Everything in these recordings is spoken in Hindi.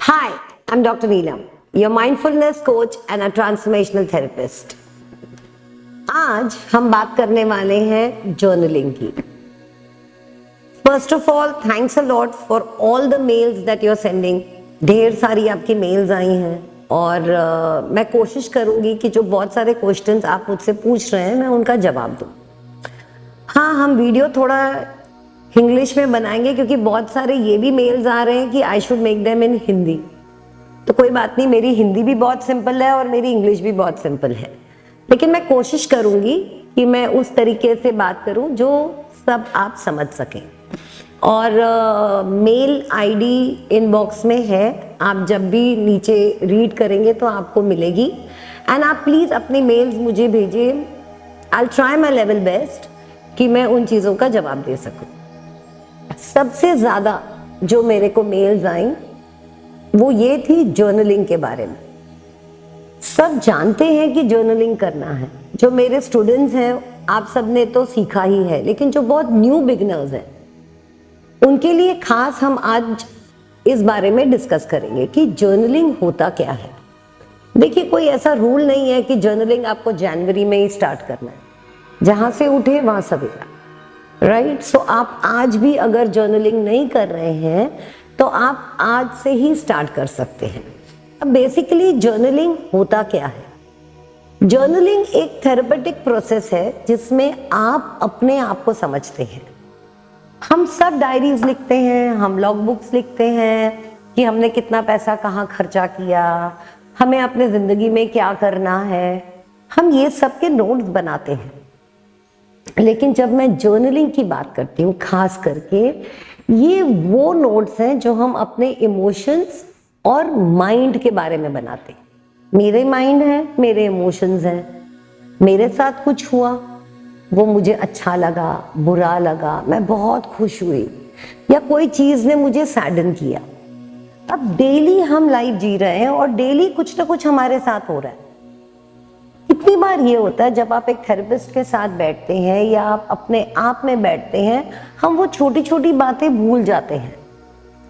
Hi, I'm Dr. Neelam, your mindfulness coach and a transformational therapist. आज हम बात करने वाले हैं जर्नलिंग की. First of all thanks a lot for all the mails that you are sending. ढेर सारी आपकी मेल्स आई हैं और मैं कोशिश करूंगी कि जो बहुत सारे क्वेश्चंस आप मुझसे पूछ रहे हैं मैं उनका जवाब दूं. हाँ, हम वीडियो थोड़ा इंग्लिश में बनाएंगे क्योंकि बहुत सारे ये भी मेल्स आ रहे हैं कि I should make them in Hindi. तो कोई बात नहीं, मेरी हिंदी भी बहुत सिंपल है और मेरी इंग्लिश भी बहुत सिंपल है, लेकिन मैं कोशिश करूंगी कि मैं उस तरीके से बात करूं जो सब आप समझ सकें. और मेल आईडी इनबॉक्स में है, आप जब भी नीचे रीड करेंगे तो आपको मिलेगी. एंड आप प्लीज़ अपनी मेल्स मुझे भेजिए. I will try my level best कि मैं उन चीज़ों का जवाब दे सकूं. सबसे ज़्यादा जो मेरे को मेल्स आई वो ये थी जर्नलिंग के बारे में. सब जानते हैं कि जर्नलिंग करना है. जो मेरे स्टूडेंट्स हैं आप सब ने तो सीखा ही है, लेकिन जो बहुत न्यू बिगनर्स हैं उनके लिए खास हम आज इस बारे में डिस्कस करेंगे कि जर्नलिंग होता क्या है. देखिए, कोई ऐसा रूल नहीं है कि जर्नलिंग आपको जनवरी में ही स्टार्ट करना है. जहाँ से उठे वहाँ सवेरा, राइट. सो आप आज भी अगर जर्नलिंग नहीं कर रहे हैं तो आप आज से ही स्टार्ट कर सकते हैं. अब बेसिकली जर्नलिंग होता क्या है? जर्नलिंग एक थेरेपेटिक प्रोसेस है जिसमें आप अपने आप को समझते हैं. हम सब डायरीज लिखते हैं, हम लॉग बुक्स लिखते हैं कि हमने कितना पैसा कहाँ खर्चा किया, हमें अपने जिंदगी में क्या करना है. हम ये सब के नोट्स बनाते हैं. लेकिन जब मैं जर्नलिंग की बात करती हूँ, खास करके ये वो नोट्स हैं जो हम अपने इमोशंस और माइंड के बारे में बनाते हैं. मेरे माइंड है, मेरे इमोशंस हैं. मेरे साथ कुछ हुआ, वो मुझे अच्छा लगा, बुरा लगा, मैं बहुत खुश हुई, या कोई चीज़ ने मुझे सैडन किया. अब डेली हम लाइफ जी रहे हैं और डेली कुछ ना कुछ हमारे साथ हो रहा है. कितनी बार ये होता है जब आप एक थेरेपिस्ट के साथ बैठते हैं या आप अपने आप में बैठते हैं, हम वो छोटी छोटी बातें भूल जाते हैं.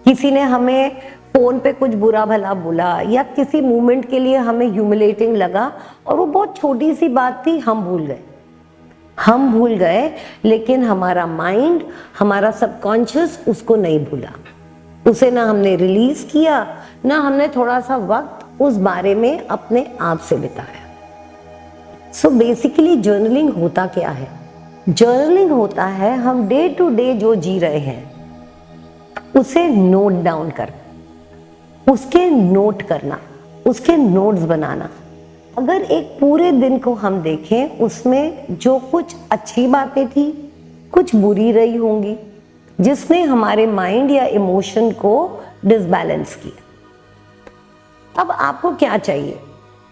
किसी ने हमें फोन पे कुछ बुरा भला बोला या किसी मोमेंट के लिए हमें ह्यूमिलेटिंग लगा और वो बहुत छोटी सी बात थी, हम भूल गए. लेकिन हमारा माइंड, हमारा सबकॉन्शियस उसको नहीं भूला. उसे ना हमने रिलीज किया, ना हमने थोड़ा सा वक्त उस बारे में अपने आप से बिताया. सो बेसिकली जर्नलिंग होता क्या है? जर्नलिंग होता है हम डे टू डे जो जी रहे हैं उसे नोट डाउन करना, उसके नोट करना, उसके नोट्स बनाना. अगर एक पूरे दिन को हम देखें, उसमें जो कुछ अच्छी बातें थी, कुछ बुरी रही होंगी जिसने हमारे माइंड या इमोशन को डिसबैलेंस किया. अब आपको क्या चाहिए?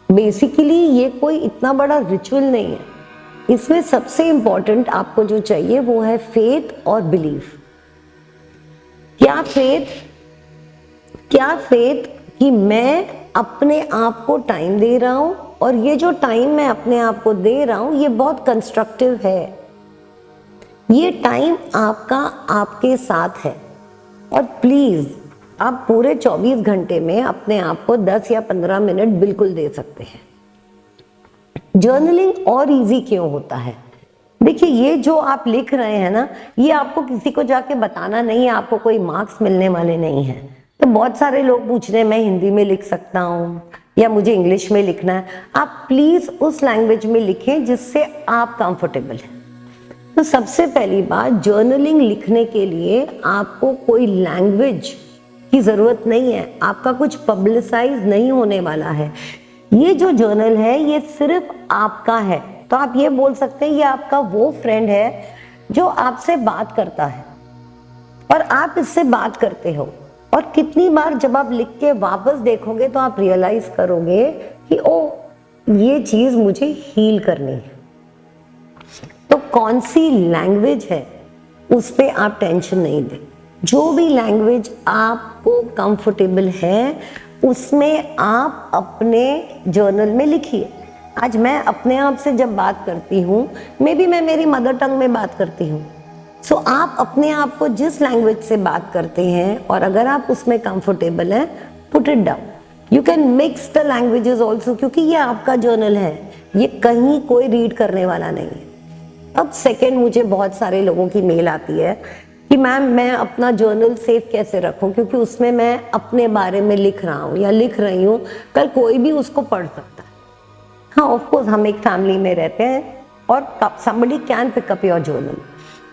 बेसिकली ये कोई इतना बड़ा रिचुअल नहीं है. इसमें सबसे इंपॉर्टेंट आपको जो चाहिए वो है फेथ और बिलीफ. क्या फेथ कि मैं अपने आप को टाइम दे रहा हूं और ये जो टाइम मैं अपने आप को दे रहा हूं ये बहुत कंस्ट्रक्टिव है. ये टाइम आपका आपके साथ है. और प्लीज आप पूरे 24 घंटे में अपने आप को 10 या 15 मिनट बिल्कुल दे सकते हैं. जर्नलिंग और इजी क्यों होता है? देखिए, ये जो आप लिख रहे हैं ना, ये आपको किसी को जाके बताना नहीं है, आपको कोई मार्क्स मिलने वाले नहीं हैं. तो बहुत सारे लोग पूछ रहे हैं मैं हिंदी में लिख सकता हूँ या मुझे इंग्लिश में लिखना है. आप प्लीज उस लैंग्वेज में लिखें जिससे आप कंफर्टेबल हैं. तो सबसे पहली बात, जर्नलिंग लिखने के लिए आपको कोई लैंग्वेज की जरूरत नहीं है. आपका कुछ पब्लिसाइज नहीं होने वाला है. ये जो जर्नल है ये सिर्फ आपका है. तो आप ये बोल सकते हैं ये आपका वो फ्रेंड है जो आपसे बात करता है और आप इससे बात करते हो. और कितनी बार जब आप लिख के वापस देखोगे तो आप रियलाइज करोगे कि ओ, ये चीज मुझे हील करनी है. तो कौन सी लैंग्वेज है उस पे आप टेंशन नहीं दें. जो भी लैंग्वेज आपको कंफर्टेबल है उसमें आप अपने जर्नल में लिखिए. आज मैं अपने आप से जब बात करती हूँ, मे बी मैं मेरी मदर टंग में बात करती हूँ. सो आप अपने आप को जिस लैंग्वेज से बात करते हैं और अगर आप उसमें कंफर्टेबल हैं put it down. You can mix the languages also, क्योंकि ये आपका जर्नल है, ये कहीं कोई रीड करने वाला नहीं है। अब सेकेंड, मुझे बहुत सारे लोगों की मेल आती है कि मैम मैं अपना जर्नल सेव कैसे रखूं, क्योंकि उसमें मैं अपने बारे में लिख रहा हूँ या लिख रही हूँ, कल कोई भी उसको पढ़ सकता है। हाँ ऑफ कोर्स हम एक फैमिली में रहते हैं और somebody can pick up your journal,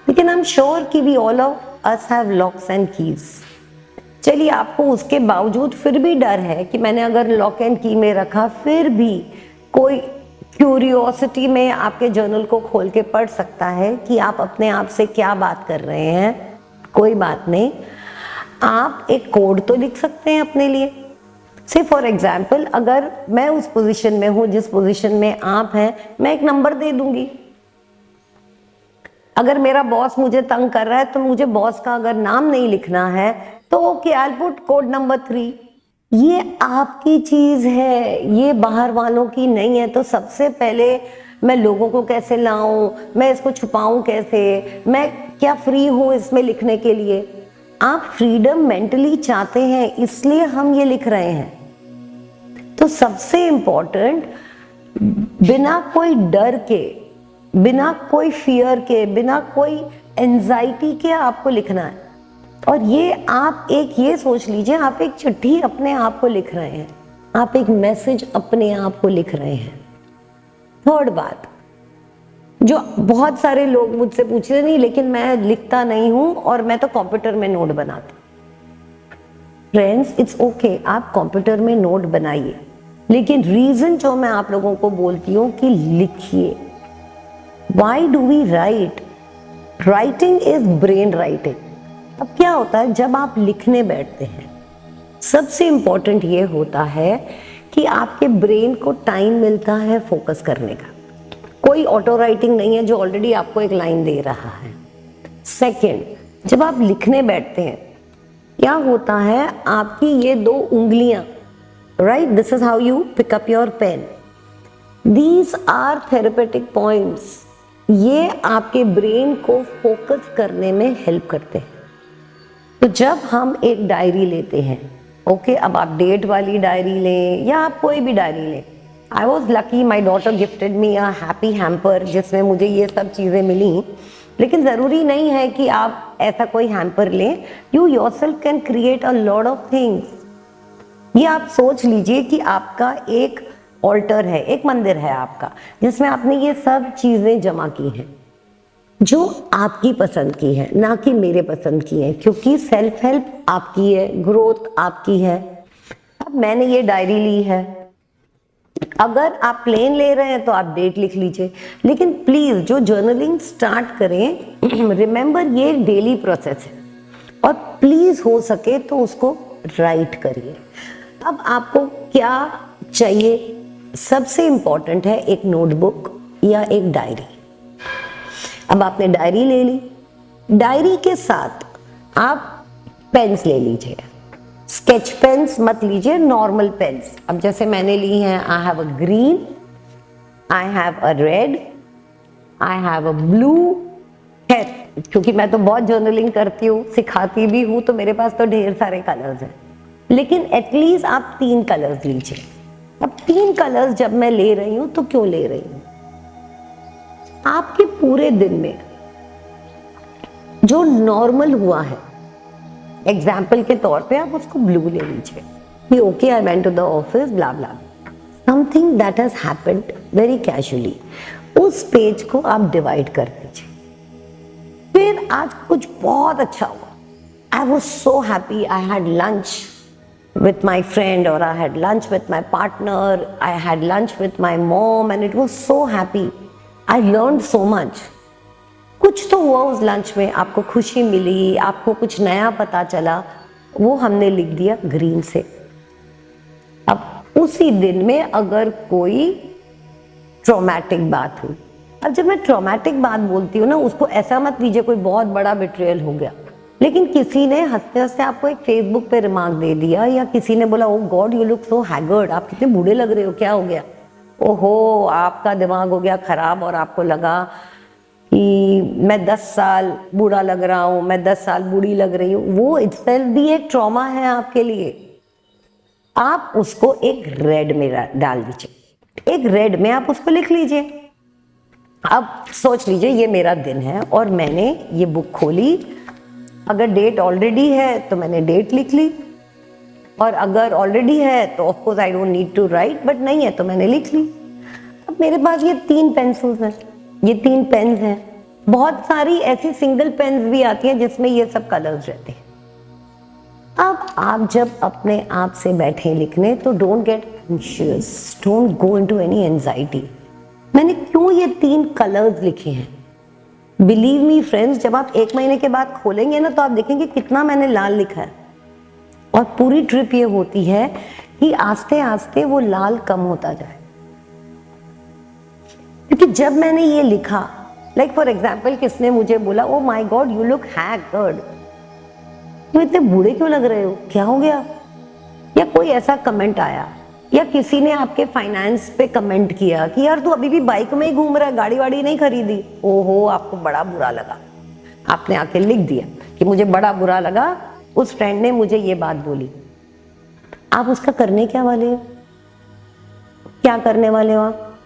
लेकिन आई एम श्योर कि we all of us have locks and keys. चलिए, आपको उसके बावजूद फिर भी डर है कि मैंने अगर लॉक एंड की में रखा, फिर भी कोई क्यूरियोसिटी में आपके जर्नल को खोल के पढ़ सकता है कि आप अपने आप से क्या बात कर रहे हैं। कोई बात नहीं, आप एक कोड तो लिख सकते हैं अपने लिए। से फॉर एग्जाम्पल, अगर मैं उस पोजीशन में हूं जिस पोजीशन में आप हैं, मैं एक नंबर दे दूंगी। अगर मेरा बॉस मुझे तंग कर रहा है तो मुझे बॉस का अगर नाम नहीं लिखना है तो okay, I will put code number 3। ये आपकी चीज है, ये बाहर वालों की नहीं है। तो सबसे पहले मैं लोगों को कैसे लाऊं, मैं इसको छुपाऊं कैसे, मैं क्या फ्री हूं इसमें लिखने के लिए। आप फ्रीडम मेंटली चाहते हैं, इसलिए हम ये लिख रहे हैं। तो सबसे इंपॉर्टेंट, बिना कोई डर के, बिना कोई फियर के, बिना कोई एंजाइटी के आपको लिखना है। और ये आप एक ये सोच लीजिए, आप एक चिट्ठी अपने आप को लिख रहे हैं, आप एक मैसेज अपने आप को लिख रहे हैं। थर्ड बात, जो बहुत सारे लोग मुझसे पूछ रहे, नहीं लेकिन मैं लिखता नहीं हूं और मैं तो कंप्यूटर में नोट बनाती। फ्रेंड्स, इट्स ओके, आप कंप्यूटर में नोट बनाइए, लेकिन रीजन जो मैं आप लोगों को बोलती हूँ कि लिखिए। Why do we write? Writing is brain writing. अब क्या होता है जब आप लिखने बैठते हैं, सबसे इंपॉर्टेंट ये होता है कि आपके ब्रेन को टाइम मिलता है फोकस करने का। कोई ऑटो राइटिंग नहीं है जो ऑलरेडी आपको एक लाइन दे रहा है। सेकंड, जब आप लिखने बैठते हैं, क्या होता है, आपकी ये 2 उंगलियां, right, this is how you pick up your pen, these are therapeutic points. ये आपके ब्रेन को फोकस करने में हेल्प करते हैं। तो जब हम एक डायरी लेते हैं, ओके, अब आप डेट वाली डायरी लें या आप कोई भी डायरी लें। I was lucky, my daughter gifted me a happy hamper जिसमें मुझे ये सब चीज़ें मिली। लेकिन ज़रूरी नहीं है कि आप ऐसा कोई हैम्पर लें। You yourself can create a lot of things. ये आप सोच लीजिए कि आपका एक ऑल्टर है, एक मंदिर है आपका, जिसमें आपने ये सब चीज़ें जमा की हैं जो आपकी पसंद की है, ना कि मेरे पसंद की है, क्योंकि सेल्फ हेल्प आपकी है, ग्रोथ आपकी है। अब मैंने ये डायरी ली है, अगर आप प्लेन ले रहे हैं तो आप डेट लिख लीजिए, लेकिन प्लीज जो जर्नलिंग स्टार्ट करें, रिमेंबर ये डेली प्रोसेस है और प्लीज हो सके तो उसको राइट करिए। अब आपको क्या चाहिए? सबसे इंपॉर्टेंट है एक नोटबुक या एक डायरी। अब आपने डायरी ले ली, डायरी के साथ आप पेन्स ले लीजिए। स्केच पेन्स मत लीजिए, नॉर्मल पेन्स। अब जैसे मैंने ली हैं, I have a green, I have a red, I have a blue. है, क्योंकि मैं तो बहुत जर्नलिंग करती हूँ, सिखाती भी हूँ, तो मेरे पास तो ढेर सारे कलर्स हैं, लेकिन एटलीस्ट आप 3 कलर्स लीजिए। अब 3 कलर्स जब मैं ले रही हूँ तो क्यों ले रही हूँ? आपके पूरे दिन में जो नॉर्मल हुआ है, एग्जाम्पल के तौर पे आप उसको ब्लू ले लीजिए कि okay, I went to the office, blah blah, something that has happened very casually, उस पेज को आप डिवाइड कर दीजिए। फिर आज कुछ बहुत अच्छा हुआ, I was so happy, I had lunch with my friend, or I had lunch with my partner, I had lunch with my mom, and it was so happy. I learned so much. कुछ तो हुआ उस लंच में, आपको खुशी मिली, आपको कुछ नया पता चला, वो हमने लिख दिया ग्रीन से। अब उसी दिन में अगर कोई ट्रॉमेटिक बात हुई, अब जब मैं ट्रॉमेटिक बात बोलती हूँ ना, उसको ऐसा मत लीजिए कोई बहुत बड़ा बिट्रेयल हो गया, लेकिन किसी ने हंसते हंसते आपको एक फेसबुक पे रिमार्क दे दिया, या किसी ने बोला, oh God you look so haggard, आप कितने बूढ़े लग रहे हो, क्या हो गया? ओहो, आपका दिमाग हो गया खराब और आपको लगा कि मैं 10 साल बूढ़ा लग रहा हूँ, मैं 10 साल बूढ़ी लग रही हूँ। वो इटसेल्फ भी एक ट्रॉमा है आपके लिए। आप उसको एक रेड में डाल दीजिए, एक रेड में आप उसको लिख लीजिए। अब सोच लीजिए ये मेरा दिन है और मैंने ये बुक खोली, अगर डेट ऑलरेडी है तो मैंने डेट लिख ली, और अगर ऑलरेडी है तो of course I don't need to write, but नहीं है तो मैंने लिख ली। अब मेरे पास ये 3 पेंसिल्स हैं, ये 3 पेन्स हैं, बहुत सारी ऐसी सिंगल पेन्स भी आती हैं जिसमें ये सब कलर्स रहते हैं। अब आप जब अपने आप से बैठे लिखने तो don't get anxious, don't go into any anxiety. मैंने क्यों ये 3 कलर्स लिखे हैं? बिलीव मी फ्रेंड्स, जब आप 1 महीने के बाद खोलेंगे ना तो आप देखेंगे कितना मैंने लाल लिखा है। और पूरी ट्रिप ये होती है कि आस्ते आस्ते वो लाल कम होता जाए, क्योंकि जब मैंने ये लिखा, लाइक फॉर एग्जाम्पल किसने मुझे बोला oh my God you look hacked, तुम इतने बूढ़े क्यों लग रहे हो, क्या हो गया? या कोई ऐसा कमेंट आया, या किसी ने आपके फाइनेंस पे कमेंट किया कि यार तू अभी भी बाइक में ही घूम रहा है, गाड़ी वाड़ी नहीं खरीदी। ओहो, आपको बड़ा बुरा लगा, आपने आके लिख दिया कि मुझे बड़ा बुरा लगा, उस फ्रेंड ने मुझे ये बात बोली। आप उसका करने क्या वाले हो? क्या करने वाले हो आप?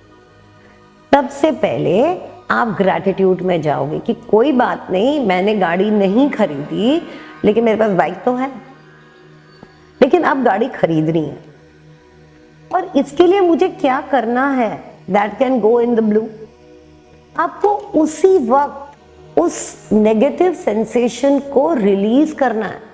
सबसे पहले आप ग्रैटिट्यूड में जाओगे कि कोई बात नहीं, मैंने गाड़ी नहीं खरीदी लेकिन मेरे पास बाइक तो है, लेकिन अब गाड़ी खरीदनी है और इसके लिए मुझे क्या करना है, that can go in the blue. आपको उसी वक्त उस नेगेटिव सेंसेशन को रिलीज करना है।